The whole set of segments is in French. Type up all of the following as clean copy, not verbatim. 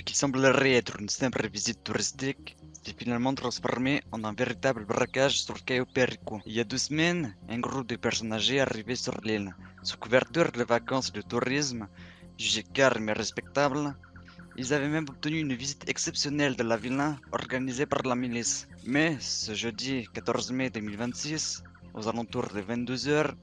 qui semblerait être une simple visite touristique s'est finalement transformé en un véritable braquage sur Cayo Perico. Il y a 2 semaines, un groupe de personnes âgées est arrivé sur l'île. Sous couverture de vacances de tourisme, jugée calme et respectable, ils avaient même obtenu une visite exceptionnelle de la villa organisée par la milice. Mais ce jeudi 14 mai 2026, aux alentours de 22 h,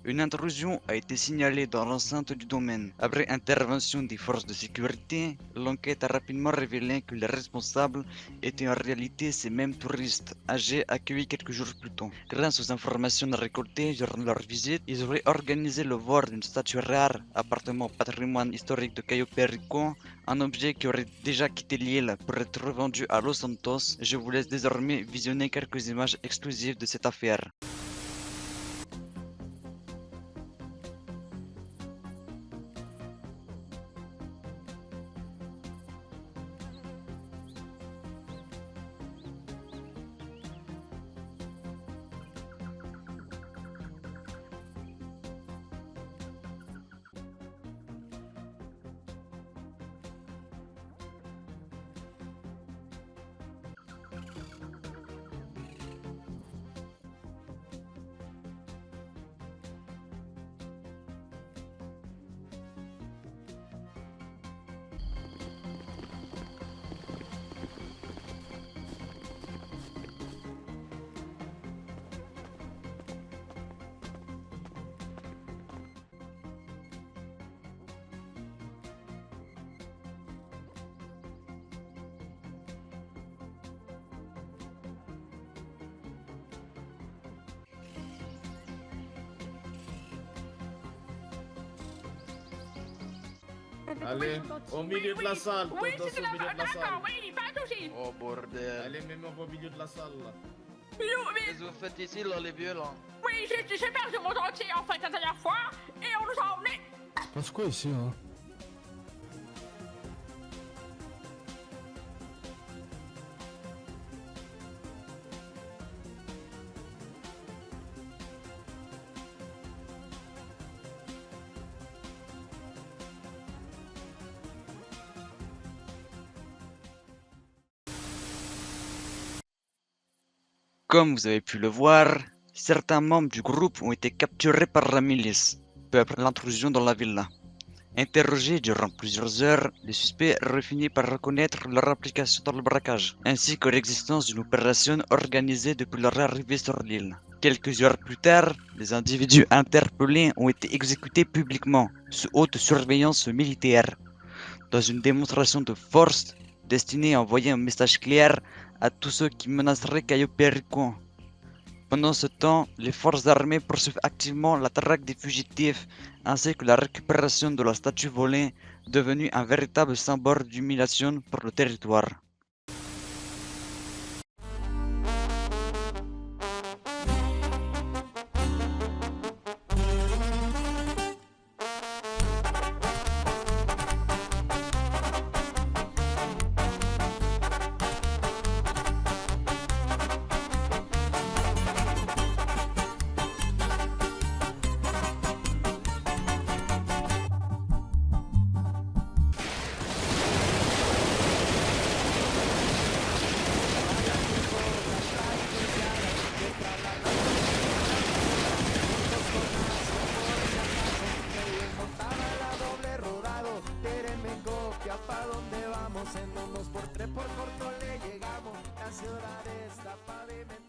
une intrusion a été signalée dans l'enceinte du domaine. Après intervention des forces de sécurité, l'enquête a rapidement révélé que les responsables étaient en réalité ces mêmes touristes âgés accueillis quelques jours plus tôt. Grâce aux informations récoltées durant leur visite, ils auraient organisé le vol d'une statue rare appartenant au patrimoine historique de Cayo Perico, un objet qui aurait déjà quitté l'île pour être revendu à Los Santos. Je vous laisse désormais visionner quelques images exclusives de cette affaire. Allez, au milieu de la salle. Oui, Tous c'est au milieu de la salle. d'accord, oui, pas de soucis. Oh bordel. Allez, mets-moi au milieu de la salle. Là. Mais, Qu'est-ce que vous faites ici là les vieux là? oui, j'ai perdu mon dentier en fait la dernière fois et on nous a emmenés. Passe quoi ici, hein? Comme vous avez pu le voir, certains membres du groupe ont été capturés par la milice, peu après l'intrusion dans la villa. Interrogés durant plusieurs heures, les suspects auraient fini par reconnaître leur implication dans le braquage, ainsi que l'existence d'une opération organisée depuis leur arrivée sur l'île. Quelques heures plus tard, les individus interpellés ont été exécutés publiquement, sous haute surveillance militaire, dans une démonstration de force destinée à envoyer un message clair à tous ceux qui menaceraient Cayo Perico. Pendant ce temps, les forces armées poursuivent activement la traque des fugitifs ainsi que la récupération de la statue volée, devenue un véritable symbole d'humiliation pour le territoire. Pa' dónde vamos en un 2x3 por corto le llegamos. La ciudad está pavimentada.